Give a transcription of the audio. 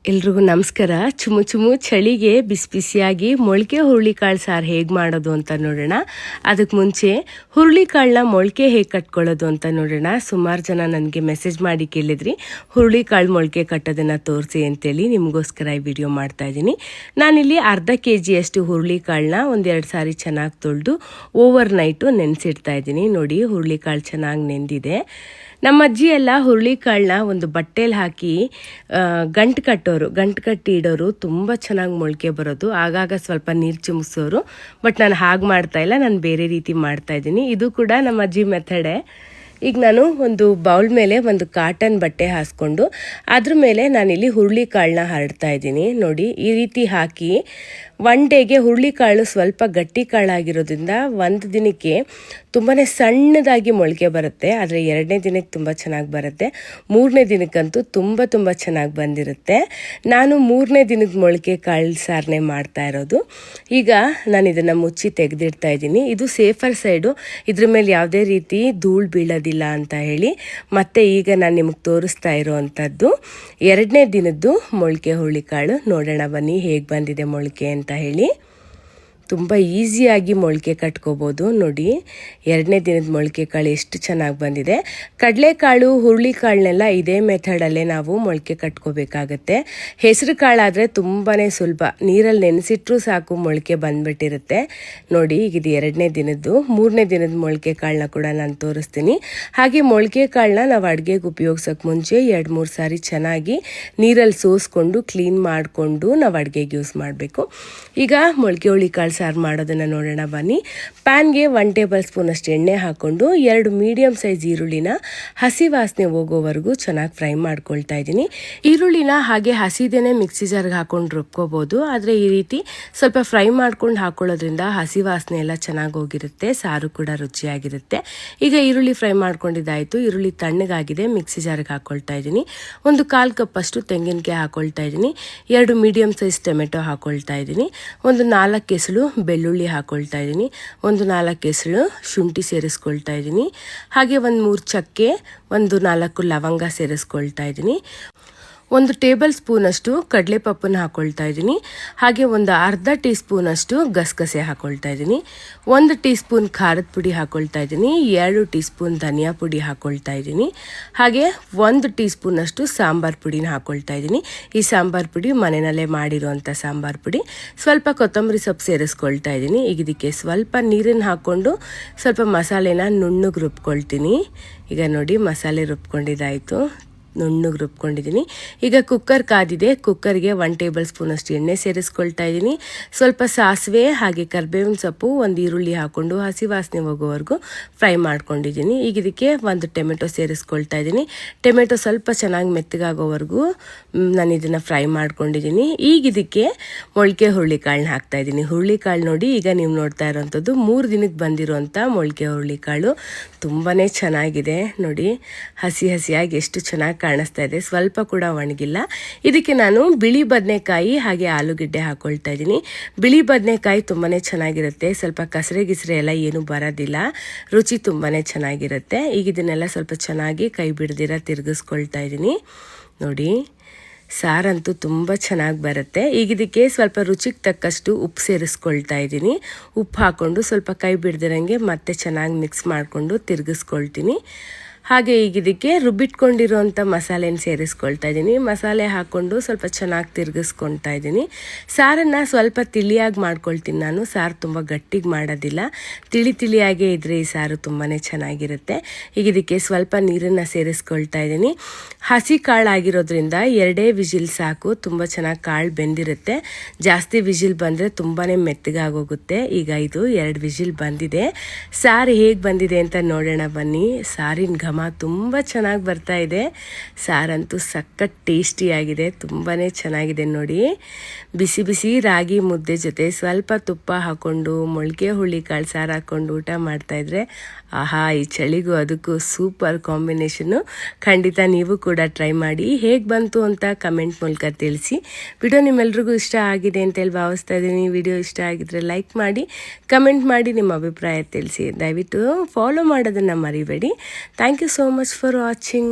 ಎಲ್ರಿಗೂ ನಮಸ್ಕಾರ. ಚುಮು ಚಳಿಗೆ ಬಿಸಿ ಬಿಸಿಯಾಗಿ ಮೊಳಕೆ ಹುರುಳಿಕಾಳು ಸಾರು ಹೇಗೆ ಮಾಡೋದು ಅಂತ ನೋಡೋಣ. ಅದಕ್ಕೆ ಮುಂಚೆ ಹುರುಳಿಕಾಳನ್ನ ಮೊಳಕೆ ಹೇಗೆ ಕಟ್ಕೊಳ್ಳೋದು ಅಂತ ನೋಡೋಣ. ಸುಮಾರು ಜನ ನನಗೆ ಮೆಸೇಜ್ ಮಾಡಿ ಕೇಳಿದ್ರಿ ಹುರುಳಿಕಾಳು ಮೊಳಕೆ ಕಟ್ಟೋದನ್ನು ತೋರಿಸಿ ಅಂತೇಳಿ. ನಿಮಗೋಸ್ಕರ ಈ ವಿಡಿಯೋ ಮಾಡ್ತಾಯಿದ್ದೀನಿ. ನಾನಿಲ್ಲಿ ಅರ್ಧ ಕೆಜಿಯಷ್ಟು ಹುರುಳಿಕಾಳನ್ನ ಒಂದೆರಡು ಸಾರಿ ಚೆನ್ನಾಗಿ ತೊಳೆದು ಓವರ್ ನೈಟು ನೆನೆಸಿಡ್ತಾ ಇದ್ದೀನಿ. ನೋಡಿ, ಹುರುಳಿಕಾಳು ಚೆನ್ನಾಗಿ ನೆಂದಿದೆ. ನಮ್ಮ ಅಜ್ಜಿ ಎಲ್ಲ ಹುರುಳಿಕಾಳನ್ನ ಒಂದು ಬಟ್ಟೆಲಿ ಹಾಕಿ ಗಂಟು ಕಟ್ಟಿ ಇಡೋರು. ತುಂಬ ಚೆನ್ನಾಗಿ ಮೊಳಕೆ ಬರೋದು. ಆಗಾಗ ಸ್ವಲ್ಪ ನೀರು ಚಿಮ್ಸೋರು. ಬಟ್ ನಾನು ಹಾಗೆ ಮಾಡ್ತಾಯಿಲ್ಲ, ನಾನು ಬೇರೆ ರೀತಿ ಮಾಡ್ತಾಯಿದ್ದೀನಿ. ಇದು ಕೂಡ ನಮ್ಮ ಅಜ್ಜಿ ಮೆಥಡೇ. ಈಗ ನಾನು ಒಂದು ಬೌಲ್ ಮೇಲೆ ಒಂದು ಕಾಟನ್ ಬಟ್ಟೆ ಹಾಸ್ಕೊಂಡು ಅದ್ರ ಮೇಲೆ ನಾನಿಲ್ಲಿ ಹುರುಳಿಕಾಳನ್ನ ಹರಡ್ತಾ ಇದ್ದೀನಿ. ನೋಡಿ, ಈ ರೀತಿ ಹಾಕಿ ಒನ್ ಡೇಗೆ ಹುರುಳಿಕಾಳು ಸ್ವಲ್ಪ ಗಟ್ಟಿ ಕಾಳಾಗಿರೋದ್ರಿಂದ ಒಂದು ದಿನಕ್ಕೆ ತುಂಬಾ ಸಣ್ಣದಾಗಿ ಮೊಳಕೆ ಬರುತ್ತೆ. ಆದರೆ ಎರಡನೇ ದಿನಕ್ಕೆ ತುಂಬ ಚೆನ್ನಾಗಿ ಬರುತ್ತೆ. ಮೂರನೇ ದಿನಕ್ಕಂತೂ ತುಂಬ ಚೆನ್ನಾಗಿ ಬಂದಿರುತ್ತೆ. ನಾನು ಮೂರನೇ ದಿನದ ಮೊಳಕೆ ಕಾಳು ಸಾರನೆ ಮಾಡ್ತಾ ಇರೋದು. ಈಗ ನಾನು ಇದನ್ನು ಮುಚ್ಚಿ ತೆಗೆದಿಡ್ತಾ ಇದ್ದೀನಿ. ಇದು ಸೇಫರ್ ಸೈಡು, ಇದ್ರ ಮೇಲೆ ಯಾವುದೇ ರೀತಿ ಧೂಳು ಬೀಳೋದಿಲ್ಲ ಅಂತ ಹೇಳಿ. ಮತ್ತು ಈಗ ನಾನು ನಿಮಗೆ ತೋರಿಸ್ತಾ ಇರೋವಂಥದ್ದು ಎರಡನೇ ದಿನದ್ದು ಮೊಳಕೆ ಹುರುಳಿಕಾಳು. ನೋಡೋಣ ಬನ್ನಿ ಹೇಗೆ ಬಂದಿದೆ ಮೊಳಕೆ ಅಂತ ಹೇಳಿ. ತುಂಬ ಈಸಿಯಾಗಿ ಮೊಳಕೆ ಕಟ್ಕೋಬೋದು. ನೋಡಿ, ಎರಡನೇ ದಿನದ ಮೊಳಕೆ ಕಾಳು ಎಷ್ಟು ಚೆನ್ನಾಗಿ ಬಂದಿದೆ. ಕಡಲೆಕಾಳು ಹುರುಳಿಕಾಳನ್ನೆಲ್ಲ ಇದೇ ಮೆಥಡಲ್ಲೇ ನಾವು ಮೊಳಕೆ ಕಟ್ಕೋಬೇಕಾಗತ್ತೆ. ಹೆಸರು ಕಾಳಾದರೆ ತುಂಬಾ ಸುಲಭ, ನೀರಲ್ಲಿ ನೆನೆಸಿಟ್ರೂ ಸಾಕು ಮೊಳಕೆ ಬಂದ್ಬಿಟ್ಟಿರುತ್ತೆ. ನೋಡಿ, ಈಗ ಇದು ಎರಡನೇ ದಿನದ್ದು. ಮೂರನೇ ದಿನದ ಮೊಳಕೆ ಕಾಳನ್ನ ಕೂಡ ನಾನು ತೋರಿಸ್ತೀನಿ. ಹಾಗೆ ಮೊಳಕೆ ಕಾಳನ್ನ ನಾವು ಅಡುಗೆಗೆ ಉಪಯೋಗಿಸೋಕೆ ಮುಂಚೆ 2-3 ಸಾರಿ ಚೆನ್ನಾಗಿ ನೀರಲ್ಲಿ ಸೋಸ್ಕೊಂಡು ಕ್ಲೀನ್ ಮಾಡಿಕೊಂಡು ನಾವು ಅಡುಗೆಗೆ ಯೂಸ್ ಮಾಡಬೇಕು. ಈಗ ಮೊಳಕೆ ಹುರುಳಿಕಾಳು ಸಾರು ಮಾಡೋದನ್ನು ನೋಡೋಣ ಬನ್ನಿ. ಪ್ಯಾನ್ಗೆ 1 ಟೇಬಲ್ ಸ್ಪೂನ್ ಅಷ್ಟು ಎಣ್ಣೆ ಹಾಕ್ಕೊಂಡು 2 ಮೀಡಿಯಮ್ ಸೈಜ್ ಈರುಳ್ಳಿನ ಹಸಿ ವಾಸನೆ ಹೋಗೋವರೆಗೂ ಚೆನ್ನಾಗಿ ಫ್ರೈ ಮಾಡ್ಕೊಳ್ತಾ ಇದ್ದೀನಿ. ಈರುಳ್ಳಿನ ಹಾಗೆ ಹಸಿದೇನೆ ಮಿಕ್ಸಿ ಜಾರ್ಗೆ ಹಾಕೊಂಡು ರುಬ್ಕೋಬೋದು. ಆದರೆ ಈ ರೀತಿ ಸ್ವಲ್ಪ ಫ್ರೈ ಮಾಡ್ಕೊಂಡು ಹಾಕೊಳ್ಳೋದ್ರಿಂದ ಹಸಿ ವಾಸನೆ ಎಲ್ಲ ಚೆನ್ನಾಗಿ ಹೋಗಿರುತ್ತೆ, ಸಾರು ಕೂಡ ರುಚಿಯಾಗಿರುತ್ತೆ. ಈಗ ಈರುಳ್ಳಿ ಫ್ರೈ ಮಾಡ್ಕೊಂಡಿದ್ದಾಯಿತು. ಈರುಳ್ಳಿ ತಣ್ಣಗಾಗಿದೆ, ಮಿಕ್ಸಿ ಜಾರ್ಗೆ ಹಾಕ್ಕೊಳ್ತಾ ಇದ್ದೀನಿ. ಒಂದು 1/4 ಕಪ್ ಅಷ್ಟು ತೆಂಗಿನಕಾಯಿ ಹಾಕ್ಕೊಳ್ತಾ ಇದ್ದೀನಿ. 2 ಮೀಡಿಯಮ್ ಸೈಜ್ ಟೊಮೆಟೊ ಹಾಕ್ಕೊಳ್ತಾ ಇದ್ದೀನಿ. ಒಂದು 4 ಎಸಳು ಬೆಳ್ಳುಳ್ಳಿ ಹಾಕ್ಕೊಳ್ತಾ ಇದ್ದೀನಿ. ಒಂದು 4 ಎಸಳು ಶುಂಠಿ ಸೇರಿಸ್ಕೊಳ್ತಾ ಇದ್ದೀನಿ. ಹಾಗೆ ಒಂದು 3 ಚಕ್ಕೆ, ಒಂದು 4 ಲವಂಗ ಸೇರಿಸ್ಕೊಳ್ತಾ ಇದ್ದೀನಿ. 1 ಟೇಬಲ್ ಸ್ಪೂನಷ್ಟು ಕಡಲೆಪಪ್ಪನ್ನು ಹಾಕ್ಕೊಳ್ತಾ ಇದ್ದೀನಿ. ಹಾಗೆ ಒಂದು ಅರ್ಧ ಟೀ ಸ್ಪೂನಷ್ಟು ಗಸಗಸೆ ಹಾಕ್ಕೊಳ್ತಾ ಇದ್ದೀನಿ. 1 ಟೀ ಸ್ಪೂನ್ ಖಾರದ ಪುಡಿ ಹಾಕ್ಕೊಳ್ತಾ ಇದ್ದೀನಿ. 2 ಟೀ ಸ್ಪೂನ್ ಧನಿಯಾ ಪುಡಿ ಹಾಕ್ಕೊಳ್ತಾ ಇದ್ದೀನಿ. ಹಾಗೆ 1 ಟೀ ಸ್ಪೂನಷ್ಟು ಸಾಂಬಾರು ಪುಡಿನ ಹಾಕ್ಕೊಳ್ತಾ ಇದ್ದೀನಿ. ಈ ಸಾಂಬಾರು ಪುಡಿ ಮನೆಯಲ್ಲೇ ಮಾಡಿರೋವಂಥ ಸಾಂಬಾರು ಪುಡಿ. ಸ್ವಲ್ಪ ಕೊತ್ತಂಬರಿ ಸೊಪ್ಪು ಸೇರಿಸ್ಕೊಳ್ತಾ ಇದ್ದೀನಿ. ಈಗ ಇದಕ್ಕೆ ಸ್ವಲ್ಪ ನೀರನ್ನು ಹಾಕ್ಕೊಂಡು ಸ್ವಲ್ಪ ಮಸಾಲೆನ ನುಣ್ಣಗೆ ರುಬ್ಕೊಳ್ತೀನಿ. ಈಗ ನೋಡಿ, ಮಸಾಲೆ ರುಬ್ಕೊಂಡಿದ್ದಾಯಿತು, ನುಣ್ಣಗೆ ರುಬ್ಕೊಂಡಿದ್ದೀನಿ. ಈಗ ಕುಕ್ಕರ್ ಕಾದಿದೆ. ಕುಕ್ಕರ್ಗೆ 1 ಟೇಬಲ್ ಸ್ಪೂನಷ್ಟು ಎಣ್ಣೆ ಸೇರಿಸ್ಕೊಳ್ತಾ ಇದ್ದೀನಿ. ಸ್ವಲ್ಪ ಸಾಸಿವೆ ಹಾಗೆ ಕರಿಬೇವಿನ ಸೊಪ್ಪು, ಒಂದು ಈರುಳ್ಳಿ ಹಾಕ್ಕೊಂಡು ಹಸಿ ವಾಸನೆ ಹೋಗೋವರೆಗೂ ಫ್ರೈ ಮಾಡ್ಕೊಂಡಿದ್ದೀನಿ. ಈಗ ಇದಕ್ಕೆ 1 ಟೊಮೆಟೊ ಸೇರಿಸ್ಕೊಳ್ತಾ ಇದ್ದೀನಿ. ಟೊಮೆಟೊ ಸ್ವಲ್ಪ ಚೆನ್ನಾಗಿ ಮೆತ್ತಗಾಗೋವರೆಗೂ ನಾನು ಇದನ್ನು ಫ್ರೈ ಮಾಡ್ಕೊಂಡಿದ್ದೀನಿ. ಈಗ ಇದಕ್ಕೆ ಮೊಳಕೆ ಹುರುಳಿಕಾಳನ್ನ ಹಾಕ್ತಾಯಿದ್ದೀನಿ. ಹುರುಳಿಕಾಳು ನೋಡಿ, ಈಗ ನೀವು ನೋಡ್ತಾ ಇರೋವಂಥದ್ದು 3 ದಿನಕ್ಕೆ ಬಂದಿರೋವಂಥ ಮೊಳಕೆ ಹುರುಳಿಕಾಳು. ತುಂಬಾ ಚೆನ್ನಾಗಿದೆ ನೋಡಿ, ಹಸಿಯಾಗಿ ಎಷ್ಟು ಚೆನ್ನಾಗಿ ಕಾಣಿಸ್ತಾ ಇದೆ. ಸ್ವಲ್ಪ ಕೂಡ ಒಣಗಿಲ್ಲ. ಇದಕ್ಕೆ ನಾನು ಬಿಳಿ ಬದನೆಕಾಯಿ ಹಾಗೆ ಆಲೂಗೆಡ್ಡೆ ಹಾಕ್ಕೊಳ್ತಾ ಇದ್ದೀನಿ. ಬಿಳಿ ಬದನೆಕಾಯಿ ತುಂಬಾ ಚೆನ್ನಾಗಿರುತ್ತೆ. ಸ್ವಲ್ಪ ಕಸರೆ ಗಿಸರೆ ಎಲ್ಲ ಏನೂ ಬರೋದಿಲ್ಲ, ರುಚಿ ತುಂಬಾ ಚೆನ್ನಾಗಿರುತ್ತೆ. ಈಗ ಇದನ್ನೆಲ್ಲ ಸ್ವಲ್ಪ ಚೆನ್ನಾಗಿ ಕೈ ಬಿಡ್ದಿರ ತಿರುಗಿಸ್ಕೊಳ್ತಾ ಇದ್ದೀನಿ. ನೋಡಿ, ಸಾರಂತೂ ತುಂಬ ಚೆನ್ನಾಗಿ ಬರುತ್ತೆ. ಈಗ ಇದಕ್ಕೆ ಸ್ವಲ್ಪ ರುಚಿಗೆ ತಕ್ಕಷ್ಟು ಉಪ್ಪು ಸೇರಿಸ್ಕೊಳ್ತಾ ಇದ್ದೀನಿ. ಉಪ್ಪು ಹಾಕ್ಕೊಂಡು ಸ್ವಲ್ಪ ಕೈ ಬಿಡ್ದಿರಂಗೆ ಮತ್ತೆ ಚೆನ್ನಾಗಿ ಮಿಕ್ಸ್ ಮಾಡಿಕೊಂಡು ತಿರುಗಿಸ್ಕೊಳ್ತೀನಿ. ಹಾಗೆ ಈಗ ಇದಕ್ಕೆ ರುಬ್ಬಿಟ್ಕೊಂಡಿರೋಂಥ ಮಸಾಲೆನ ಸೇರಿಸ್ಕೊಳ್ತಾ ಇದ್ದೀನಿ. ಮಸಾಲೆ ಹಾಕ್ಕೊಂಡು ಸ್ವಲ್ಪ ಚೆನ್ನಾಗಿ ತಿರುಗಿಸ್ಕೊಳ್ತಾ ಇದ್ದೀನಿ. ಸಾರನ್ನು ಸ್ವಲ್ಪ ತಿಳಿಯಾಗಿ ಮಾಡ್ಕೊಳ್ತೀನಿ ನಾನು. ಸಾರು ತುಂಬ ಗಟ್ಟಿಗೆ ಮಾಡೋದಿಲ್ಲ, ತಿಳಿಯಾಗೇ ಇದ್ದರೆ ಈ ಸಾರು ತುಂಬಾ ಚೆನ್ನಾಗಿರುತ್ತೆ. ಈಗ ಇದಕ್ಕೆ ಸ್ವಲ್ಪ ನೀರನ್ನು ಸೇರಿಸ್ಕೊಳ್ತಾ ಇದ್ದೀನಿ. ಹಸಿ ಕಾಳಾಗಿರೋದ್ರಿಂದ 2 ವಿಜಿಲ್ ಸಾಕು. ತುಂಬ ಚೆನ್ನಾಗಿ ಕಾಳು ಬೆಂದಿರುತ್ತೆ. ಜಾಸ್ತಿ ವಿಜಿಲ್ ಬಂದರೆ ತುಂಬಾ ಮೆತ್ತಗಾಗೋಗುತ್ತೆ. ಈಗ ಇದು 2 ವಿಜಿಲ್ ಬಂದಿದೆ. ಸಾರು ಹೇಗೆ ಬಂದಿದೆ ಅಂತ ನೋಡೋಣ ಬನ್ನಿ. ಸಾರಿನ ಘಮ ತುಂಬ ಚೆನ್ನಾಗಿ ಬರ್ತಾ ಇದೆ. ಸಾರಂತೂ ಸಖತ್ ಟೇಸ್ಟಿಯಾಗಿದೆ, ತುಂಬಾ ಚೆನ್ನಾಗಿದೆ. ನೋಡಿ, ಬಿಸಿ ರಾಗಿ ಮುದ್ದೆ ಜೊತೆ ಸ್ವಲ್ಪ ತುಪ್ಪ ಹಾಕ್ಕೊಂಡು ಮೊಳಕೆ ಹುರುಳಿಕಾಳು ಸಾರು ಹಾಕ್ಕೊಂಡು ಊಟ ಮಾಡ್ತಾಯಿದ್ರೆ ಆಹಾ, ಈ ಚಳಿಗೂ ಅದಕ್ಕೂ ಸೂಪರ್ ಕಾಂಬಿನೇಷನ್ನು. ಖಂಡಿತ ನೀವು ಕೂಡ ಟ್ರೈ ಮಾಡಿ. ಹೇಗೆ ಬಂತು ಅಂತ ಕಮೆಂಟ್ ಮೂಲಕ ತಿಳಿಸಿ. ವಿಡಿಯೋ ನಿಮ್ಮೆಲ್ರಿಗೂ ಇಷ್ಟ ಆಗಿದೆ ಅಂತೇಳಿ ಭಾವಿಸ್ತಾ ಇದ್ದೀನಿ. ವಿಡಿಯೋ ಇಷ್ಟ ಆಗಿದ್ರೆ ಲೈಕ್ ಮಾಡಿ, ಕಮೆಂಟ್ ಮಾಡಿ, ನಿಮ್ಮ ಅಭಿಪ್ರಾಯ ತಿಳಿಸಿ. ದಯವಿಟ್ಟು ಫಾಲೋ ಮಾಡೋದನ್ನು ಮರಿಬೇಡಿ. Thank you so much for watching.